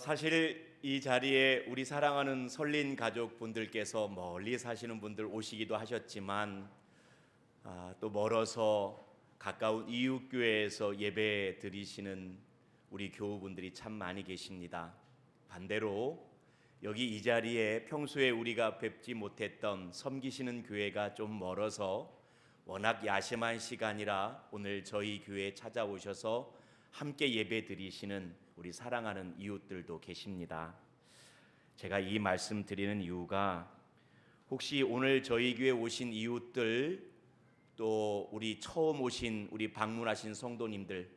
사실 이 자리에 우리 사랑하는 설린 가족분들께서 멀리 사시는 분들 오시기도 하셨지만 또 멀어서 가까운 이웃교회에서 예배 드리시는 우리 교우분들이 참 많이 계십니다. 반대로 여기 이 자리에 평소에 우리가 뵙지 못했던 섬기시는 교회가 좀 멀어서 워낙 야심한 시간이라 오늘 저희 교회에 찾아오셔서 함께 예배 드리시는 우리 사랑하는 이웃들도 계십니다. 제가 이 말씀 드리는 이유가 혹시 오늘 저희 교회 오신 이웃들 또 우리 처음 오신 우리 방문하신 성도님들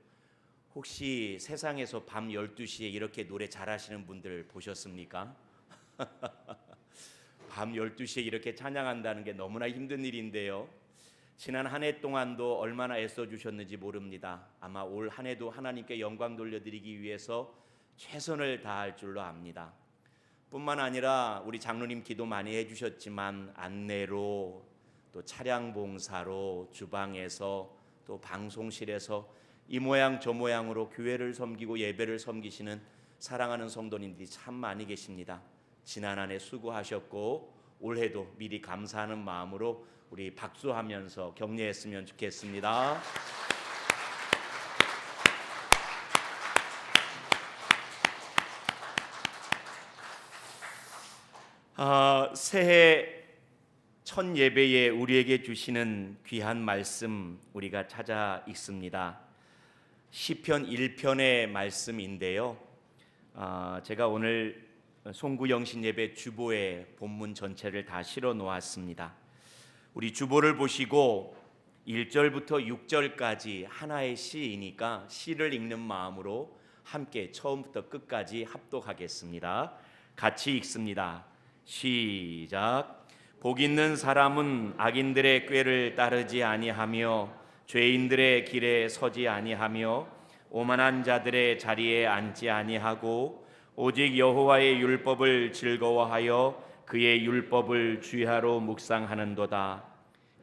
혹시 세상에서 밤 12시에 이렇게 노래 잘하시는 분들 보셨습니까? 밤 12시에 이렇게 찬양한다는 게 너무나 힘든 일인데요. 지난 한 해 동안도 얼마나 애써주셨는지 모릅니다. 아마 올 한 해도 하나님께 영광 돌려드리기 위해서 최선을 다할 줄로 압니다. 뿐만 아니라 우리 장로님 기도 많이 해주셨지만 안내로 또 차량 봉사로 주방에서 또 방송실에서 이 모양 저 모양으로 교회를 섬기고 예배를 섬기시는 사랑하는 성도님들이 참 많이 계십니다. 지난 한 해 수고하셨고 올해도 미리 감사하는 마음으로 우리 박수하면서 격려했으면 좋겠습니다. 새해 첫 예배에 우리에게 주시는 귀한 말씀 우리가 찾아 읽습니다. 시편 1편의 말씀인데요. 제가 오늘 송구영신 예배 주보에 본문 전체를 다 실어 놓았습니다. 우리 주보를 보시고 1절부터 6절까지 하나의 시이니까 시를 읽는 마음으로 함께 처음부터 끝까지 합독하겠습니다. 같이 읽습니다. 시작. 복 있는 사람은 악인들의 꾀를 따르지 아니하며 죄인들의 길에 서지 아니하며 오만한 자들의 자리에 앉지 아니하고 오직 여호와의 율법을 즐거워하여 그의 율법을 주야로 묵상하는도다.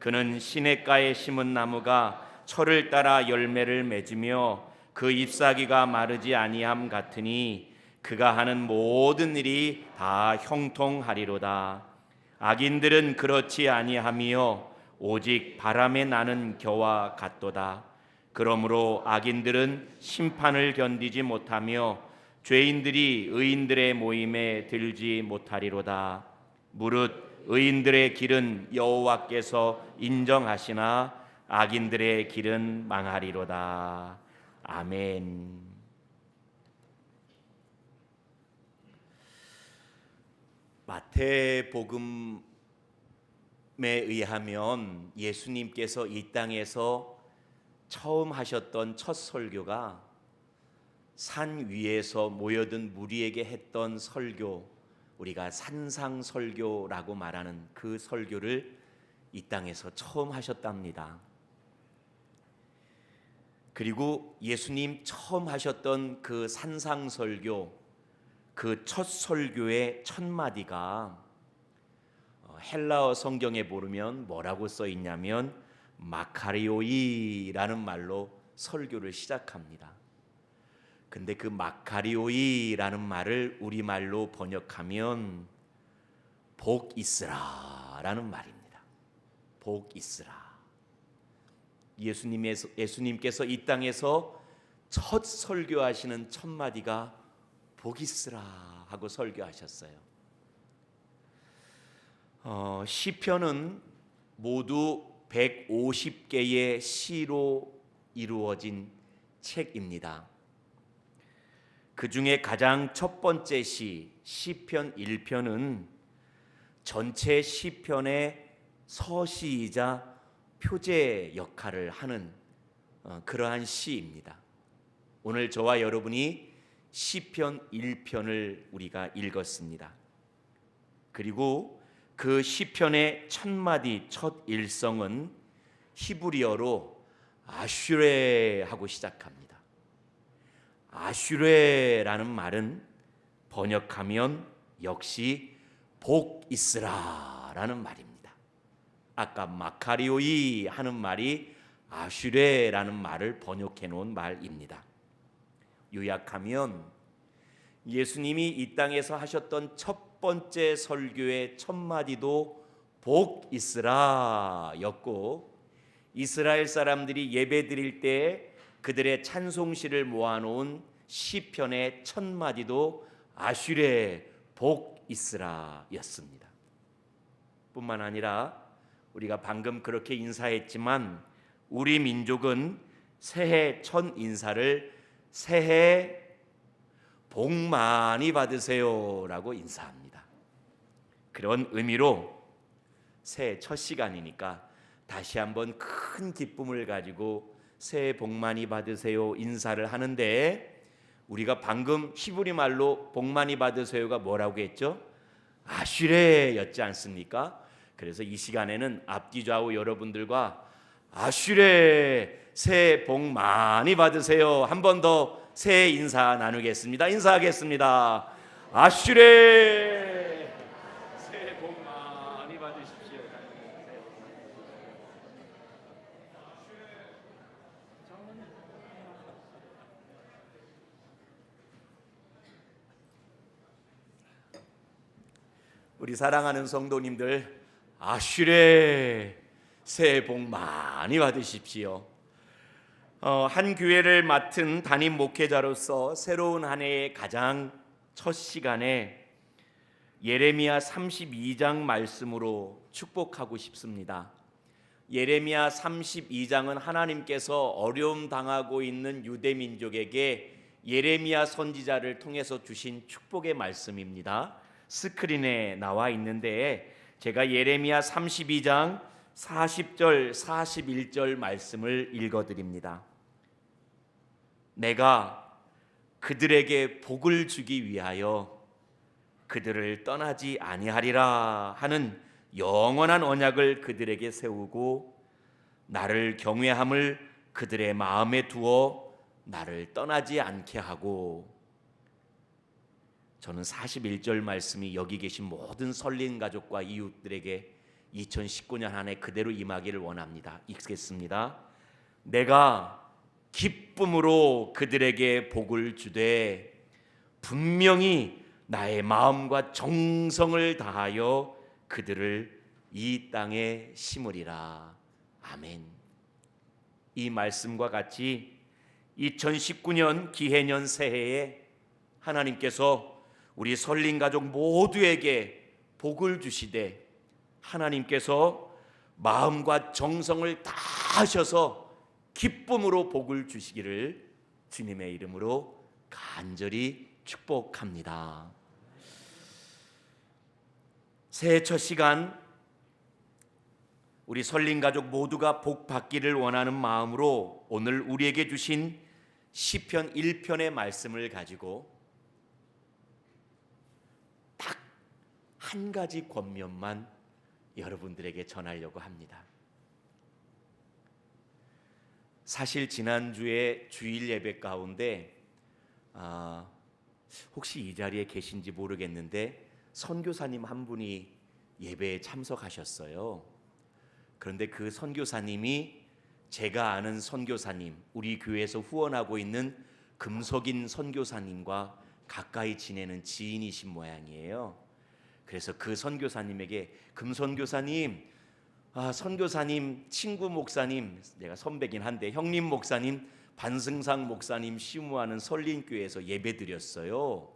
그는 시냇가에 심은 나무가 철을 따라 열매를 맺으며 그 잎사귀가 마르지 아니함 같으니 그가 하는 모든 일이 다 형통하리로다. 악인들은 그렇지 아니하며 오직 바람에 나는 겨와 같도다. 그러므로 악인들은 심판을 견디지 못하며 죄인들이 의인들의 모임에 들지 못하리로다. 무릇 의인들의 길은 여호와께서 인정하시나 악인들의 길은 망하리로다. 아멘. 마태복음에 의하면 예수님께서 이 땅에서 처음 하셨던 첫 설교가 산 위에서 모여든 무리에게 했던 설교, 우리가 산상설교라고 말하는 그 설교를 이 땅에서 처음 하셨답니다. 그리고 예수님 처음 하셨던 그 산상설교, 그 첫 설교의 첫 마디가 헬라어 성경에 보면 뭐라고 써 있냐면 마카리오이라는 말로 설교를 시작합니다. 근데 그 마카리오이라는 말을 우리말로 번역하면 복 있으라라는 말입니다. 복 있으라. 예수님께서 이 땅에서 첫 설교하시는 첫 마디가 복 있으라 하고 설교하셨어요. 시편은 모두 150개의 시로 이루어진 책입니다. 그 중에 가장 첫 번째 시편 1편은 전체 시편의 서시이자 표제 역할을 하는 그러한 시입니다. 오늘 저와 여러분이 시편 1편을 우리가 읽었습니다. 그리고 그 시편의 첫 마디, 첫 일성은 히브리어로 아슈레 하고 시작합니다. 아슈레라는 말은 번역하면 역시 복 있으라라는 말입니다. 아까 마카리오이 하는 말이 아슈레라는 말을 번역해 놓은 말입니다. 요약하면 예수님이 이 땅에서 하셨던 첫 번째 설교의 첫 마디도 복 있으라 였고, 이스라엘 사람들이 예배 드릴 때 그들의 찬송시를 모아놓은 시편의 첫 마디도 아슈레 복 있으라 였습니다. 뿐만 아니라 우리가 방금 그렇게 인사했지만 우리 민족은 새해 첫 인사를 새해 복 많이 받으세요 라고 인사합니다. 그런 의미로 새해 첫 시간이니까 다시 한번 큰 기쁨을 가지고 새해 복 많이 받으세요 인사를 하는데, 우리가 방금 히브리 말로 복 많이 받으세요가 뭐라고 했죠? 아슈레였지 않습니까? 그래서 이 시간에는 앞뒤 좌우 여러분들과 아슈레 새해 복 많이 받으세요 한 번 더 새해 인사 나누겠습니다. 인사하겠습니다. 아슈레 새해 복 많이 받으십시오. 우리 사랑하는 성도님들, 아슈레 새해 복 많이 받으십시오. 한 교회를 맡은 담임 목회자로서 새로운 한 해의 가장 첫 시간에 예레미야 32장 말씀으로 축복하고 싶습니다. 예레미야 32장은 하나님께서 어려움 당하고 있는 유대 민족에게 예레미야 선지자를 통해서 주신 축복의 말씀입니다. 스크린에 나와 있는데 제가 예레미야 32장 40절 41절 말씀을 읽어드립니다. 내가 그들에게 복을 주기 위하여 그들을 떠나지 아니하리라 하는 영원한 언약을 그들에게 세우고 나를 경외함을 그들의 마음에 두어 나를 떠나지 않게 하고. 저는 41절 말씀이 여기 계신 모든 설린 가족과 이웃들에게 2019년 한 해 그대로 임하기를 원합니다. 읽겠습니다. 내가 기쁨으로 그들에게 복을 주되 분명히 나의 마음과 정성을 다하여 그들을 이 땅에 심으리라. 아멘. 이 말씀과 같이 2019년 기해년 새해에 하나님께서 우리 설린 가족 모두에게 복을 주시되 하나님께서 마음과 정성을 다하셔서 기쁨으로 복을 주시기를 주님의 이름으로 간절히 축복합니다. 새해 첫 시간 우리 설린 가족 모두가 복 받기를 원하는 마음으로 오늘 우리에게 주신 시편 1편의 말씀을 가지고 딱 한 가지 권면만 여러분들에게 전하려고 합니다. 사실 지난주에 주일 예배 가운데 혹시 이 자리에 계신지 모르겠는데 선교사님 한 분이 예배에 참석하셨어요. 그런데 그 선교사님이 제가 아는 선교사님, 우리 교회에서 후원하고 있는 금석인 선교사님과 가까이 지내는 지인이신 모양이에요. 그래서 그 선교사님에게 금선교사님, 선교사님 친구 목사님, 내가 선배긴 한데 형님 목사님 반승상 목사님 시무하는 설린교회에서 예배드렸어요.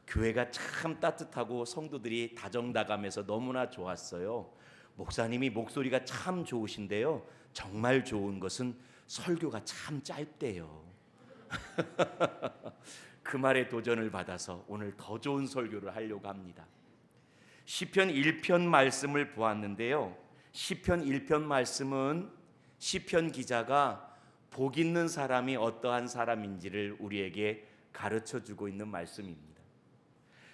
교회가 참 따뜻하고 성도들이 다정다감해서 너무나 좋았어요. 목사님이 목소리가 참 좋으신데요, 정말 좋은 것은 설교가 참 짧대요. 그 말에 도전을 받아서 오늘 더 좋은 설교를 하려고 합니다. 시편 1편 말씀을 보았는데요, 시편 1편 말씀은 시편 기자가 복 있는 사람이 어떠한 사람인지를 우리에게 가르쳐주고 있는 말씀입니다.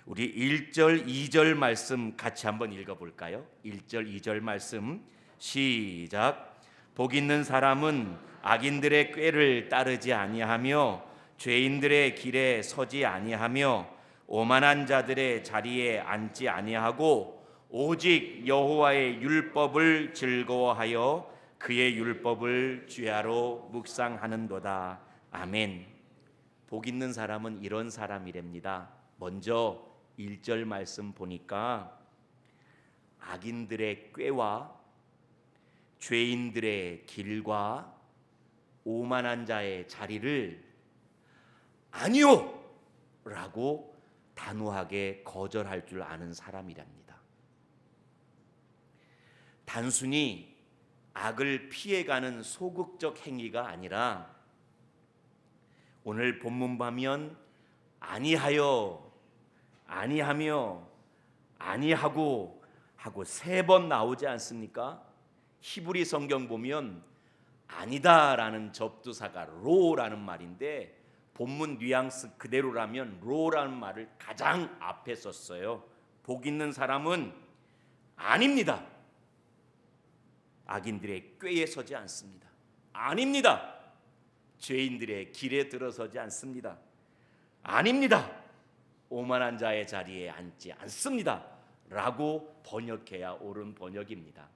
우리 1절 2절 말씀 같이 한번 읽어볼까요? 1절 2절 말씀 시작. 복 있는 사람은 악인들의 꾀를 따르지 아니하며 죄인들의 길에 서지 아니하며 오만한 자들의 자리에 앉지 아니하고 오직 여호와의 율법을 즐거워하여 그의 율법을 주야로 묵상하는도다. 아멘. 복 있는 사람은 이런 사람이랍니다. 먼저 1절 말씀 보니까 악인들의 꾀와 죄인들의 길과 오만한 자의 자리를 아니요 라고 단호하게 거절할 줄 아는 사람이랍니다. 단순히 악을 피해가는 소극적 행위가 아니라 오늘 본문 보면 아니하여, 아니하며, 아니하고 하고 3번 나오지 않습니까? 히브리 성경 보면 아니다라는 접두사가 로라는 말인데 본문 뉘앙스 그대로라면 로라는 말을 가장 앞에 썼어요. 복 있는 사람은 아닙니다. 악인들의 꾀에 서지 않습니다. 아닙니다. 죄인들의 길에 들어서지 않습니다. 아닙니다. 오만한 자의 자리에 앉지 않습니다. 라고 번역해야 옳은 번역입니다.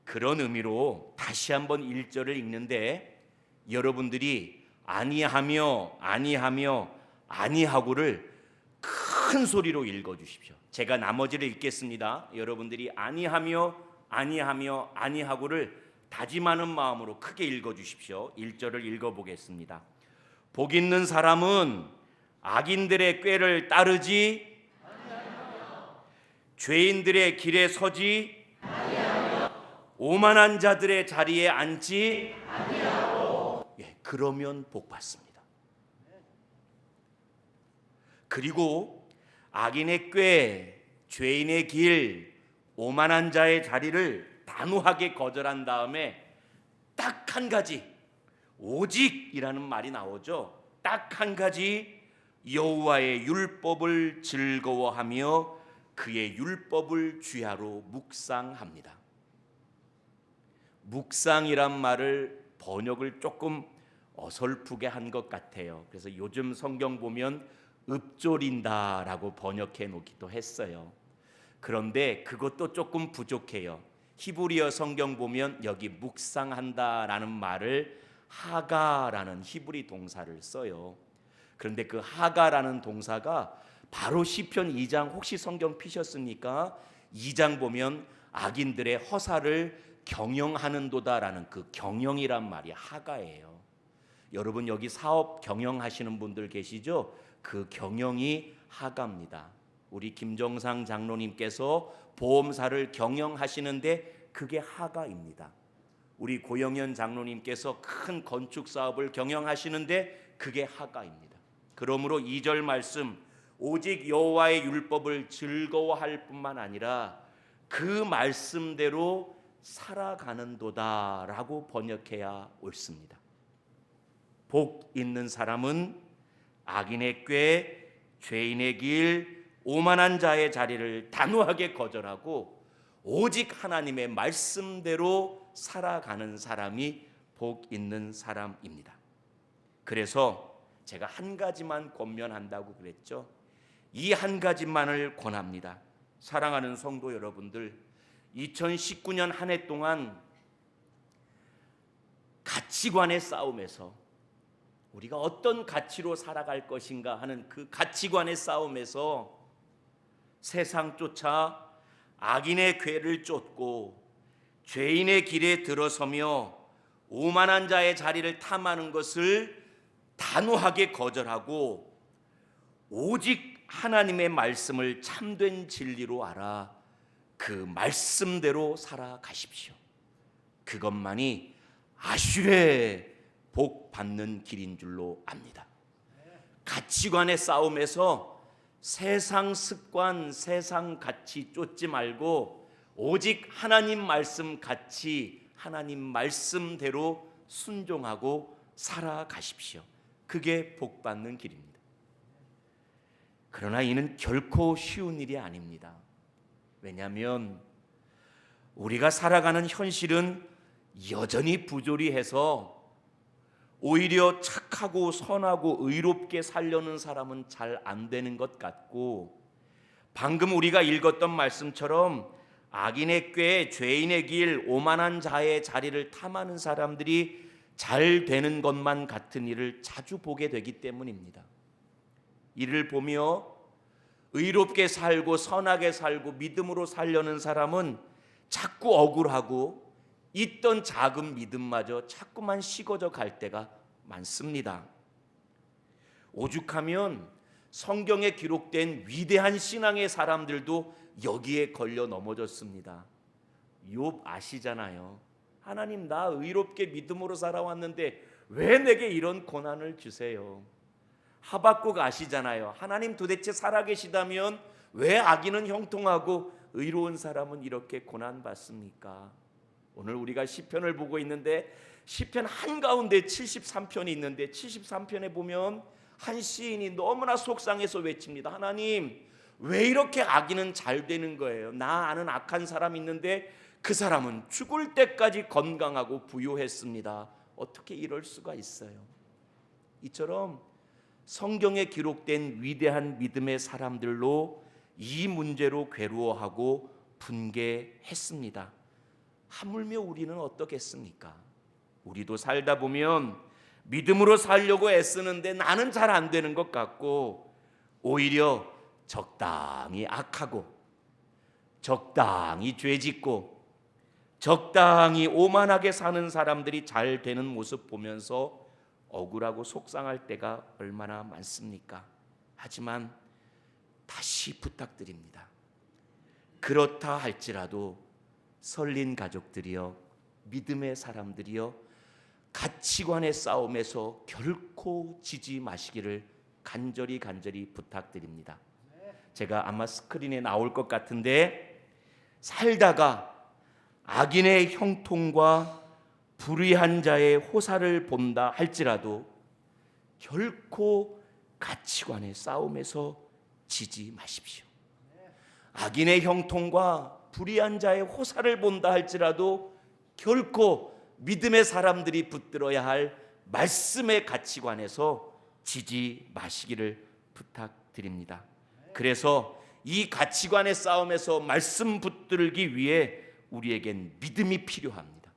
그런 의미로 다시 한번 1절을 읽는데 여러분들이 아니하며 아니하며 아니하고를 큰 소리로 읽어주십시오. 제가 나머지를 읽겠습니다. 여러분들이 아니하며 아니하며 아니하고를 다짐하는 마음으로 크게 읽어주십시오. 1절을 읽어보겠습니다. 복 있는 사람은 악인들의 꾀를 따르지 아니하며 죄인들의 길에 서지 아니하며 오만한 자들의 자리에 앉지 아니하고 그러면 복 받습니다. 그리고 악인의 꾀, 죄인의 길, 오만한 자의 자리를 단호하게 거절한 다음에 딱 한 가지, 오직이라는 말이 나오죠. 딱 한 가지, 여호와의 율법을 즐거워하며 그의 율법을 주야로 묵상합니다. 묵상이란 말을 번역을 조금 어설프게 한 것 같아요. 그래서 요즘 성경 보면 읊조린다라고 번역해 놓기도 했어요. 그런데 그것도 조금 부족해요. 히브리어 성경 보면 여기 묵상한다라는 말을 하가라는 히브리 동사를 써요. 그런데 그 하가라는 동사가 바로 시편 2장 혹시 성경 피셨습니까? 2장 보면 악인들의 허사를 경영하는도다라는 그 경영이란 말이 하가예요. 여러분 여기 사업 경영하시는 분들 계시죠? 그 경영이 하가입니다. 우리 김정상 장로님께서 보험사를 경영하시는데 그게 하가입니다. 우리 고영현 장로님께서 큰 건축 사업을 경영하시는데 그게 하가입니다. 그러므로 2절 말씀 오직 여호와의 율법을 즐거워할 뿐만 아니라 그 말씀대로 살아가는도다라고 번역해야 옳습니다. 복 있는 사람은 악인의 꾀, 죄인의 길, 오만한 자의 자리를 단호하게 거절하고 오직 하나님의 말씀대로 살아가는 사람이 복 있는 사람입니다. 그래서 제가 한 가지만 권면한다고 그랬죠. 이 한 가지만을 권합니다. 사랑하는 성도 여러분들, 2019년 한 해 동안 가치관의 싸움에서 우리가 어떤 가치로 살아갈 것인가 하는 그 가치관의 싸움에서 세상 쫓아 악인의 궤를 쫓고 죄인의 길에 들어서며 오만한 자의 자리를 탐하는 것을 단호하게 거절하고 오직 하나님의 말씀을 참된 진리로 알아 그 말씀대로 살아가십시오. 그것만이 아슈레 복 받는 길인 줄로 압니다. 가치관의 싸움에서 세상 습관, 세상 가치 쫓지 말고 오직 하나님 말씀 가치, 하나님 말씀대로 순종하고 살아가십시오. 그게 복 받는 길입니다. 그러나 이는 결코 쉬운 일이 아닙니다. 왜냐하면 우리가 살아가는 현실은 여전히 부조리해서 오히려 착하고 선하고 의롭게 살려는 사람은 잘 안 되는 것 같고, 방금 우리가 읽었던 말씀처럼 악인의 꾀, 죄인의 길, 오만한 자의 자리를 탐하는 사람들이 잘 되는 것만 같은 일을 자주 보게 되기 때문입니다. 이를 보며 의롭게 살고 선하게 살고 믿음으로 살려는 사람은 자꾸 억울하고 있던 작은 믿음마저 자꾸만 식어져 갈 때가 많습니다. 오죽하면 성경에 기록된 위대한 신앙의 사람들도 여기에 걸려 넘어졌습니다. 욥 아시잖아요. 하나님, 나 의롭게 믿음으로 살아왔는데 왜 내게 이런 고난을 주세요? 하박국 아시잖아요. 하나님, 도대체 살아계시다면 왜 악인은 형통하고 의로운 사람은 이렇게 고난받습니까? 오늘 우리가 시편을 보고 있는데 시편 한가운데 73편이 있는데 73편에 보면 한 시인이 너무나 속상해서 외칩니다. 하나님, 왜 이렇게 악인은 잘 되는 거예요? 나 아는 악한 사람 있는데 그 사람은 죽을 때까지 건강하고 부유했습니다. 어떻게 이럴 수가 있어요? 이처럼 성경에 기록된 위대한 믿음의 사람들로 이 문제로 괴로워하고 분개했습니다. 하물며 우리는 어떻겠습니까? 우리도 살다 보면 믿음으로 살려고 애쓰는데 나는 잘 안 되는 것 같고 오히려 적당히 악하고 적당히 죄짓고 적당히 오만하게 사는 사람들이 잘 되는 모습 보면서 억울하고 속상할 때가 얼마나 많습니까? 하지만 다시 부탁드립니다. 그렇다 할지라도 설린 가족들이여, 믿음의 사람들이여, 가치관의 싸움에서 결코 지지 마시기를 간절히 부탁드립니다. 제가 아마 스크린에 나올 것 같은데, 살다가 악인의 형통과 불의한 자의 호사를 본다 할지라도 결코 가치관의 싸움에서 지지 마십시오. 악인의 형통과 불의한 자의 호사를 본다 할지라도 결코 믿음의 사람들이 붙들어야 할 말씀의 가치관에서 지지 마시기를 부탁드립니다. 그래서 이 가치관의 싸움에서 말씀 붙들기 위해 우리에겐 믿음이 필요합니다.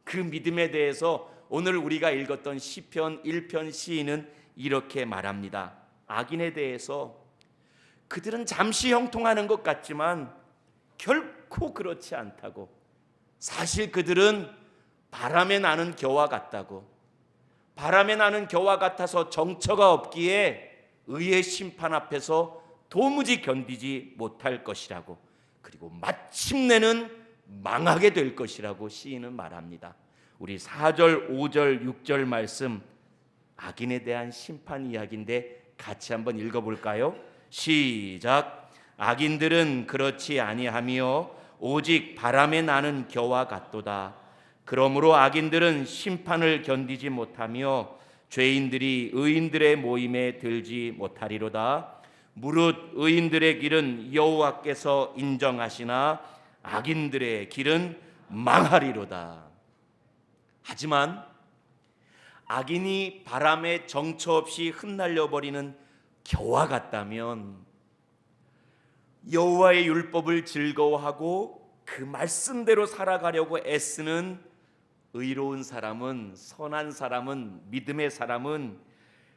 그 믿음에 대해서 오늘 우리가 읽었던 시편 1편 시인은 이렇게 말합니다. 악인에 대해서 그들은 잠시 형통하는 것 같지만 결코 그렇지 않다고, 사실 그들은 바람에 나는 겨와 같다고, 바람에 나는 겨와 같아서 정처가 없기에 의의 심판 앞에서 도무지 견디지 못할 것이라고, 그리고 마침내는 망하게 될 것이라고 시인은 말합니다. 우리 4절, 5절, 6절 말씀 악인에 대한 심판 이야기인데 같이 한번 읽어볼까요? 시작. 악인들은 그렇지 아니하며 오직 바람에 나는 겨와 같도다. 그러므로 악인들은 심판을 견디지 못하며 죄인들이 의인들의 모임에 들지 못하리로다. 무릇 의인들의 길은 여호와께서 인정하시나 악인들의 길은 망하리로다. 하지만 악인이 바람에 정처 없이 흩날려 버리는 겨와 같다면 여호와의 율법을 즐거워하고 그 말씀대로 살아가려고 애쓰는 의로운 사람은, 선한 사람은, 믿음의 사람은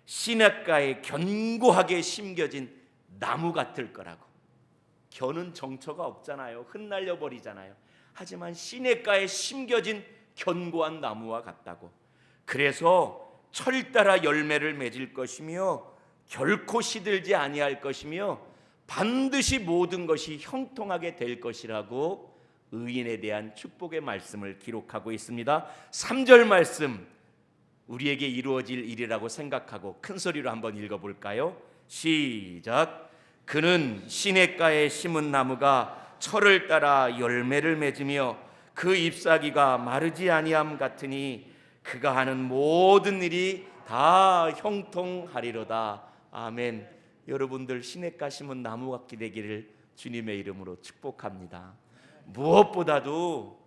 시냇가에 견고하게 심겨진 나무 같을 거라고. 겨는 정처가 없잖아요. 흩날려 버리잖아요. 하지만 시냇가에 심겨진 견고한 나무와 같다고. 그래서 철 따라 열매를 맺을 것이며 결코 시들지 아니할 것이며 반드시 모든 것이 형통하게 될 것이라고 의인에 대한 축복의 말씀을 기록하고 있습니다. 3절 말씀, 우리에게 이루어질 일이라고 생각하고 큰 소리로 한번 읽어볼까요? 시작. 그는 시냇가에 심은 나무가 철을 따라 열매를 맺으며 그 잎사귀가 마르지 아니함 같으니 그가 하는 모든 일이 다 형통하리로다. 아멘. 여러분들 시냇가 심은 나무 같게 되기를 주님의 이름으로 축복합니다. 무엇보다도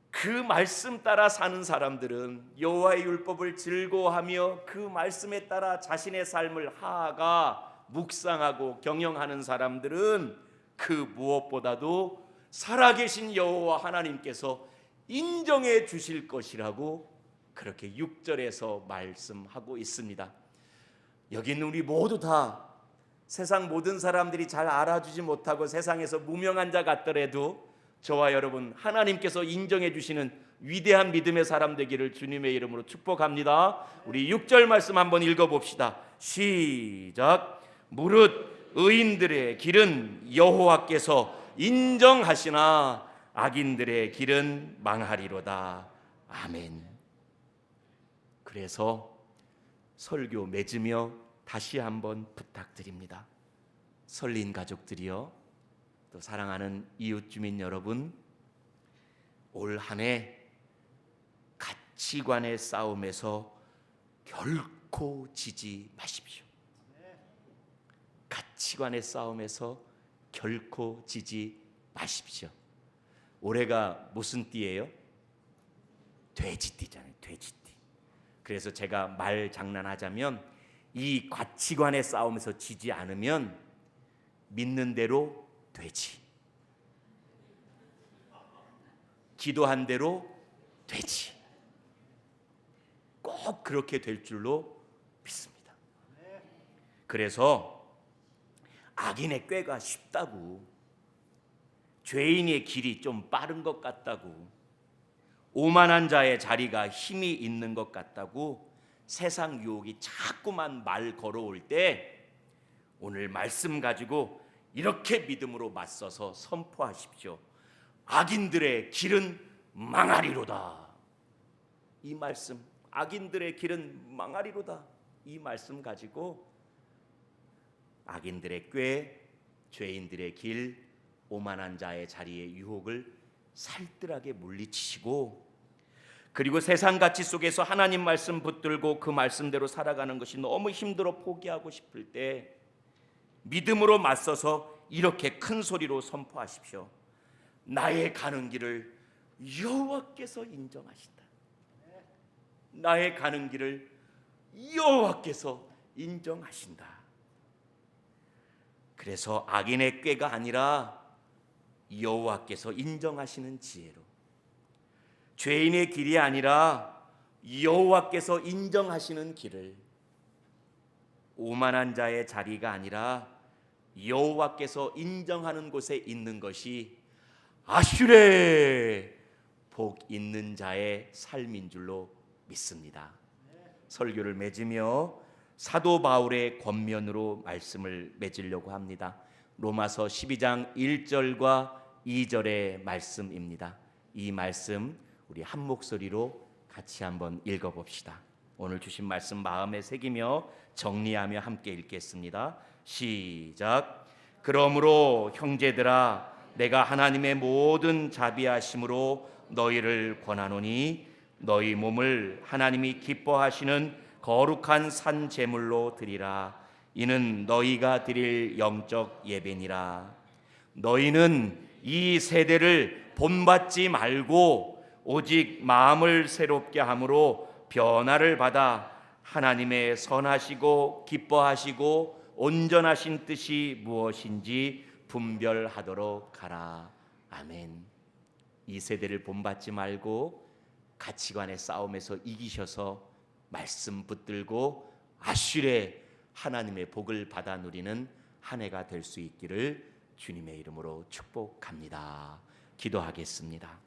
그 말씀 따라 사는 사람들은, 여호와의 율법을 즐거워하며 그 말씀에 따라 자신의 삶을 하아가 묵상하고 경영하는 사람들은 그 무엇보다도 살아계신 여호와 하나님께서 인정해 주실 것이라고 그렇게 6절에서 말씀하고 있습니다. 여기 있는 우리 모두 다 세상 모든 사람들이 잘 알아주지 못하고 세상에서 무명한 자 같더라도 저와 여러분 하나님께서 인정해 주시는 위대한 믿음의 사람 되기를 주님의 이름으로 축복합니다. 우리 6절 말씀 한번 읽어봅시다. 시작. 무릇 의인들의 길은 여호와께서 인정하시나 악인들의 길은 망하리로다. 아멘. 그래서 설교 맺으며 다시 한번 부탁드립니다. 설린 가족들이요, 또 사랑하는 이웃 주민 여러분, 올 한 해 가치관의 싸움에서 결코 지지 마십시오. 가치관의 싸움에서 결코 지지 마십시오. 올해가 무슨 띠예요? 돼지띠잖아요. 돼지띠. 그래서 제가 말 장난하자면 이 가치관의 싸움에서 지지 않으면 믿는 대로 되지, 기도한 대로 되지, 꼭 그렇게 될 줄로 믿습니다. 그래서 악인의 꾀가 쉽다고, 죄인의 길이 좀 빠른 것 같다고, 오만한 자의 자리가 힘이 있는 것 같다고 세상 유혹이 자꾸만 말 걸어올 때 오늘 말씀 가지고 이렇게 믿음으로 맞서서 선포하십시오. 악인들의 길은 망하리로다. 이 말씀, 악인들의 길은 망하리로다, 이 말씀 가지고 악인들의 꾀, 죄인들의 길, 오만한 자의 자리의 유혹을 살뜰하게 물리치시고, 그리고 세상 가치 속에서 하나님 말씀 붙들고 그 말씀대로 살아가는 것이 너무 힘들어 포기하고 싶을 때 믿음으로 맞서서 이렇게 큰 소리로 선포하십시오. 나의 가는 길을 여호와께서 인정하신다. 나의 가는 길을 여호와께서 인정하신다. 그래서 악인의 꾀가 아니라 여호와께서 인정하시는 지혜로, 죄인의 길이 아니라 여호와께서 인정하시는 길을, 오만한 자의 자리가 아니라 여호와께서 인정하는 곳에 있는 것이 아슈레 복 있는 자의 삶인 줄로 믿습니다. 설교를 맺으며 사도 바울의 권면으로 말씀을 맺으려고 합니다. 로마서 12장 1절과 2절의 말씀입니다. 이 말씀 우리 한 목소리로 같이 한번 읽어봅시다. 오늘 주신 말씀 마음에 새기며 정리하며 함께 읽겠습니다. 시작. 그러므로 형제들아, 내가 하나님의 모든 자비하심으로 너희를 권하노니 너희 몸을 하나님이 기뻐하시는 거룩한 산 제물로 드리라. 이는 너희가 드릴 영적 예배니라. 너희는 이 세대를 본받지 말고 오직 마음을 새롭게 함으로 변화를 받아 하나님의 선하시고 기뻐하시고 온전하신 뜻이 무엇인지 분별하도록 하라. 아멘. 이 세대를 본받지 말고 가치관의 싸움에서 이기셔서 말씀 붙들고 아슈레 하나님의 복을 받아 누리는 한 해가 될 수 있기를 주님의 이름으로 축복합니다. 기도하겠습니다.